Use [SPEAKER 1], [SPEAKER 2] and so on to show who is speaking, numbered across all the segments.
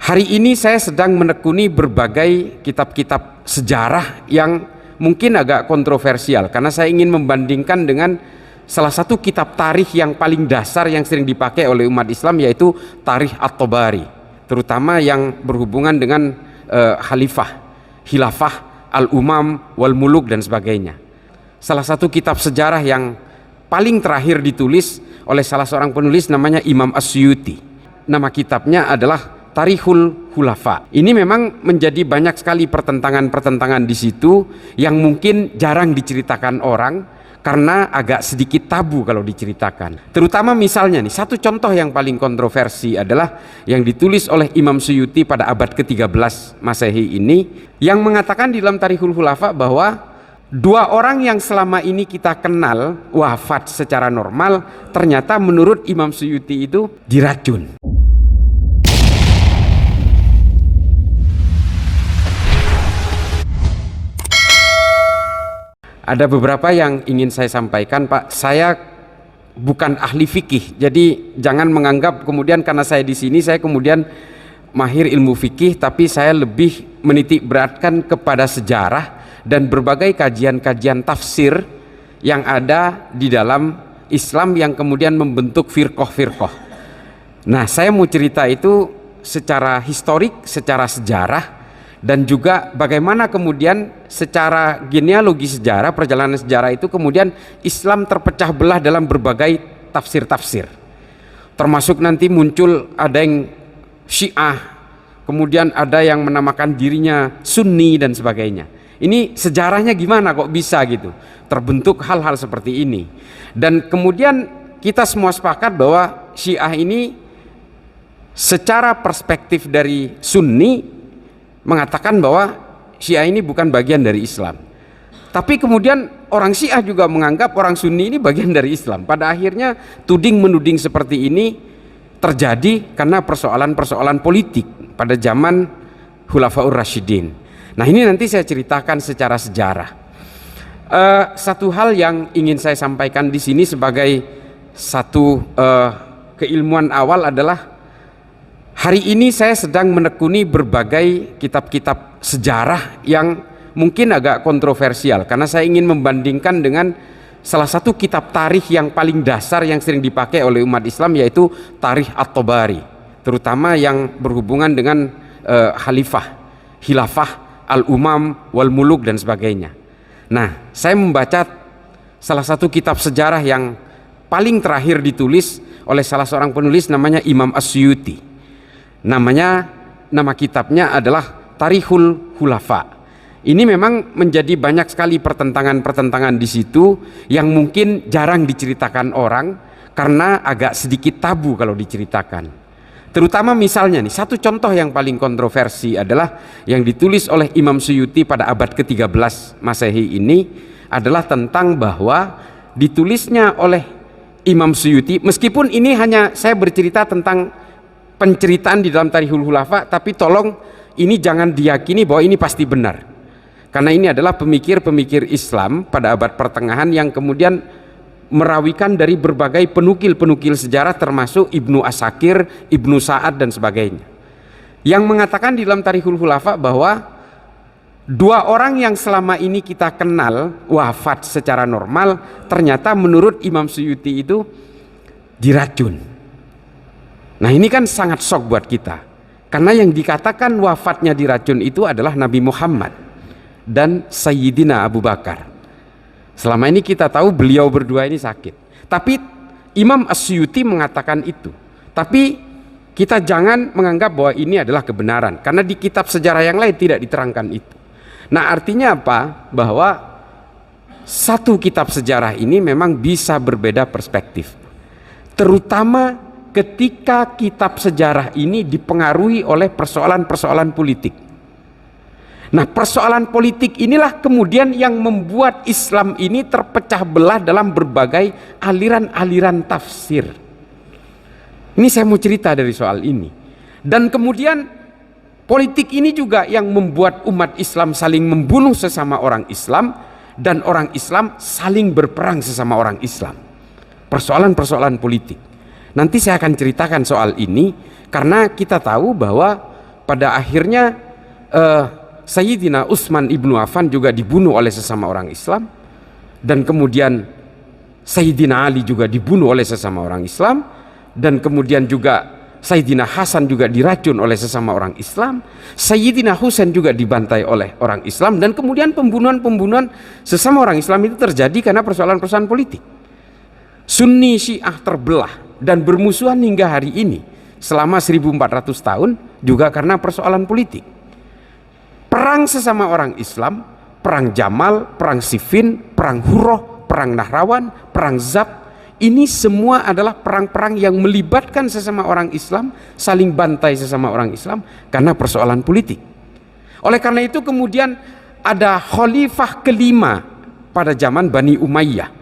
[SPEAKER 1] Hari ini saya sedang menekuni berbagai kitab-kitab sejarah yang mungkin agak kontroversial karena saya ingin membandingkan dengan salah satu kitab tarikh yang paling dasar yang sering dipakai oleh umat Islam, yaitu Tarikh At-Tabari, terutama yang berhubungan dengan khalifah, khilafah, al-umam, wal muluk dan sebagainya. Salah satu kitab sejarah yang paling terakhir ditulis oleh salah seorang penulis namanya Imam As-Suyuti. Nama kitabnya adalah Tarikhul Khulafa. Ini memang menjadi banyak sekali pertentangan-pertentangan di situ yang mungkin jarang diceritakan orang karena agak sedikit tabu kalau diceritakan. Terutama misalnya nih, satu contoh yang paling kontroversi adalah yang ditulis oleh Imam Suyuti pada abad ke-13 Masehi ini, yang mengatakan di dalam Tarikhul Khulafa bahwa dua orang yang selama ini kita kenal wafat secara normal, ternyata menurut Imam Suyuti itu diracun. Ada beberapa yang ingin saya sampaikan, Pak. Saya bukan ahli fikih, jadi jangan menganggap kemudian karena saya di sini saya kemudian mahir ilmu fikih, tapi saya lebih menitik beratkan kepada sejarah dan berbagai kajian-kajian tafsir yang ada di dalam Islam yang kemudian membentuk firqah-firqah. Nah, saya mau cerita itu secara historik, secara sejarah, dan juga bagaimana kemudian secara genealogi sejarah, perjalanan sejarah itu kemudian Islam terpecah belah dalam berbagai tafsir-tafsir, termasuk nanti muncul ada yang Syiah, kemudian ada yang menamakan dirinya Sunni dan sebagainya. Ini sejarahnya gimana kok bisa gitu terbentuk hal-hal seperti ini. Dan kemudian kita semua sepakat bahwa Syiah ini secara perspektif dari Sunni mengatakan bahwa Syiah ini bukan bagian dari Islam. Tapi kemudian orang Syiah juga menganggap orang Sunni ini bagian dari Islam. Pada akhirnya tuding-menuding seperti ini terjadi karena persoalan-persoalan politik pada zaman Khulafaur Rasyidin. Nah, ini nanti saya ceritakan secara sejarah. Satu hal yang ingin saya sampaikan di sini sebagai satu keilmuan awal adalah hari ini saya sedang menekuni berbagai kitab-kitab sejarah yang mungkin agak kontroversial karena saya ingin membandingkan dengan salah satu kitab tarikh yang paling dasar yang sering dipakai oleh umat Islam, yaitu Tarikh At-Tabari, terutama yang berhubungan dengan khalifah, khilafah, al-umam, wal muluk dan sebagainya. Nah, saya membaca salah satu kitab sejarah yang paling terakhir ditulis oleh salah seorang penulis namanya Imam As-Suyuti. Nama kitabnya adalah Tarikhul Khulafa. Ini memang menjadi banyak sekali pertentangan-pertentangan di situ yang mungkin jarang diceritakan orang karena agak sedikit tabu kalau diceritakan. Terutama misalnya nih, satu contoh yang paling kontroversi adalah yang ditulis oleh Imam Suyuti pada abad ke-13 Masehi ini adalah tentang bahwa ditulisnya oleh Imam Suyuti, meskipun ini hanya saya bercerita tentang penceritaan di dalam Tarikhul Khulafa, tapi tolong ini jangan diyakini bahwa ini pasti benar, karena ini adalah pemikir-pemikir Islam pada abad pertengahan yang kemudian merawikan dari berbagai penukil-penukil sejarah termasuk Ibnu Asakir, Ibnu Sa'ad dan sebagainya, yang mengatakan di dalam Tarikhul Khulafa bahwa dua orang yang selama ini kita kenal wafat secara normal, ternyata menurut Imam Suyuti itu diracun. Nah, ini kan sangat shock buat kita, karena yang dikatakan wafatnya diracun itu adalah Nabi Muhammad dan Sayyidina Abu Bakar. Selama ini kita tahu beliau berdua ini sakit, tapi Imam As-Suyuti mengatakan itu. Tapi kita jangan menganggap bahwa ini adalah kebenaran, karena di kitab sejarah yang lain tidak diterangkan itu. Nah, artinya apa? Bahwa satu kitab sejarah ini memang bisa berbeda perspektif, terutama ketika kitab sejarah ini dipengaruhi oleh persoalan-persoalan politik. Nah, persoalan politik inilah kemudian yang membuat Islam ini terpecah belah dalam berbagai aliran-aliran tafsir. Ini saya mau cerita dari soal ini. Dan kemudian politik ini juga yang membuat umat Islam saling membunuh sesama orang Islam, dan orang Islam saling berperang sesama orang Islam. Persoalan-persoalan politik. Nanti saya akan ceritakan soal ini karena kita tahu bahwa pada akhirnya Sayyidina Utsman ibnu Affan juga dibunuh oleh sesama orang Islam, dan kemudian Sayyidina Ali juga dibunuh oleh sesama orang Islam, dan kemudian juga Sayyidina Hasan juga diracun oleh sesama orang Islam, Sayyidina Husain juga dibantai oleh orang Islam, dan kemudian pembunuhan-pembunuhan sesama orang Islam itu terjadi karena persoalan-persoalan politik. Sunni Syiah terbelah dan bermusuhan hingga hari ini selama 1400 tahun juga karena persoalan politik. Perang sesama orang Islam, perang Jamal, perang Siffin, perang Hurrah, perang Nahrawan, perang Zab, ini semua adalah perang-perang yang melibatkan sesama orang Islam, saling bantai sesama orang Islam karena persoalan politik. Oleh karena itu kemudian ada khalifah kelima pada zaman Bani Umayyah.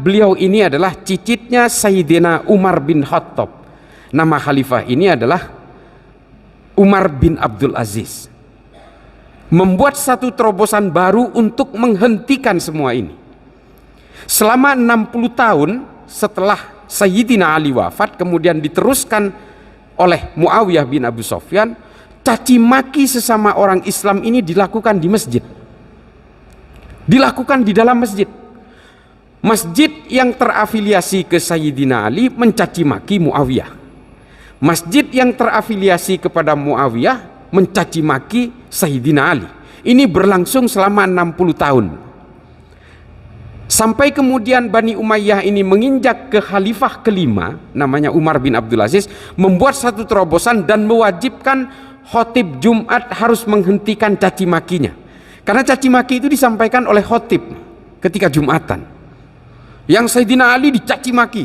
[SPEAKER 1] Beliau ini adalah cicitnya Sayyidina Umar bin Khattab. Nama khalifah ini adalah Umar bin Abdul Aziz. Membuat satu terobosan baru untuk menghentikan semua ini. Selama 60 tahun setelah Sayyidina Ali wafat, kemudian diteruskan oleh Muawiyah bin Abu Sufyan, caci maki sesama orang Islam ini dilakukan di masjid. Dilakukan di dalam masjid. Masjid yang terafiliasi ke Sayyidina Ali mencaci maki Muawiyah. Masjid yang terafiliasi kepada Muawiyah mencaci maki Sayyidina Ali. Ini berlangsung selama 60 tahun. Sampai kemudian Bani Umayyah ini menginjak ke khalifah kelima, namanya Umar bin Abdul Aziz, membuat satu terobosan dan mewajibkan khotib Jumat harus menghentikan caci makinya. Karena caci maki itu disampaikan oleh khotib ketika Jumatan. Yang Sayyidina Ali dicaci maki.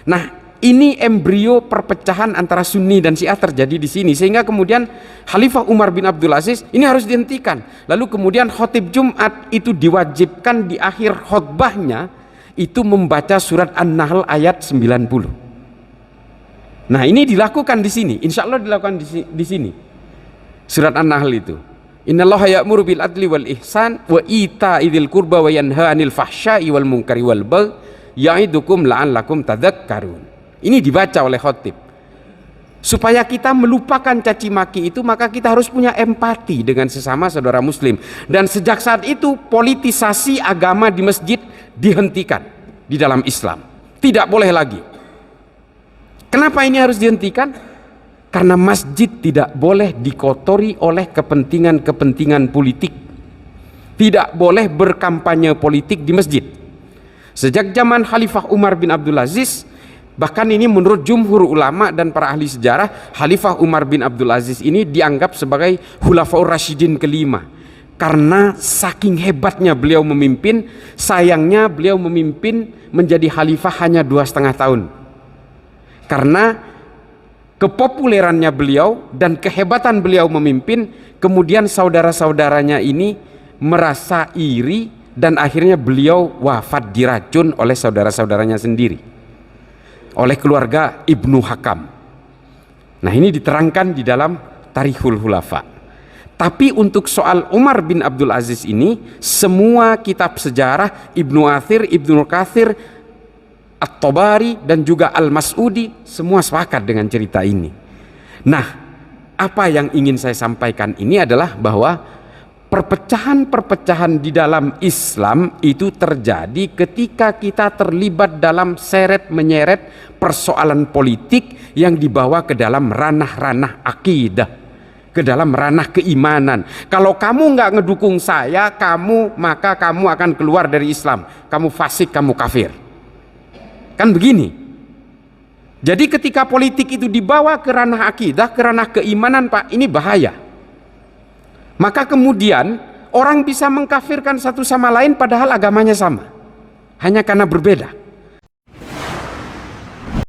[SPEAKER 1] Nah, ini embrio perpecahan antara Sunni dan Syiah terjadi di sini, sehingga kemudian Khalifah Umar bin Abdul Aziz ini harus dihentikan. Lalu kemudian khotib Jumat itu diwajibkan di akhir khutbahnya itu membaca surat An-Nahl ayat 90. Nah, ini dilakukan di sini, insya Allah dilakukan di sini. Surat An-Nahl itu. Innallaha ya'muru bil adli wal ihsan wa ita'i dzil qurba wa yanha 'anil fahsya'i wal munkari wal baghi ya'idukum la'allakum tadhakkarun. Ini dibaca oleh khotib. Supaya kita melupakan caci maki itu, maka kita harus punya empati dengan sesama saudara muslim. Dan sejak saat itu politisasi agama di masjid dihentikan di dalam Islam. Tidak boleh lagi. Kenapa ini harus dihentikan? Karena masjid tidak boleh dikotori oleh kepentingan-kepentingan politik. Tidak boleh berkampanye politik di masjid. Sejak zaman Khalifah Umar bin Abdul Aziz, bahkan ini menurut jumhur ulama dan para ahli sejarah, Khalifah Umar bin Abdul Aziz ini dianggap sebagai Khulafaur Rasyidin kelima. Karena saking hebatnya beliau memimpin, sayangnya beliau memimpin menjadi khalifah hanya 2,5 tahun. Karena kepopulerannya beliau dan kehebatan beliau memimpin, kemudian saudara-saudaranya ini merasa iri dan akhirnya beliau wafat diracun oleh saudara-saudaranya sendiri, oleh keluarga Ibnu Hakam. Nah, ini diterangkan di dalam Tarikhul Khulafa. Tapi untuk soal Umar bin Abdul Aziz ini, semua kitab sejarah, Ibnu Athir, Ibnu Katsir, At-Tabari dan juga Al-Mas'udi semua sepakat dengan cerita ini. Nah, apa yang ingin saya sampaikan ini adalah bahwa perpecahan-perpecahan di dalam Islam itu terjadi ketika kita terlibat dalam seret menyeret persoalan politik yang dibawa ke dalam ranah-ranah akidah, ke dalam ranah keimanan. Kalau kamu nggak ngedukung saya, maka kamu akan keluar dari Islam. Kamu fasik, kamu kafir. Kan begini. Jadi ketika politik itu dibawa ke ranah akidah, ke ranah keimanan, Pak, ini bahaya. Maka kemudian orang bisa mengkafirkan satu sama lain padahal agamanya sama, hanya karena berbeda.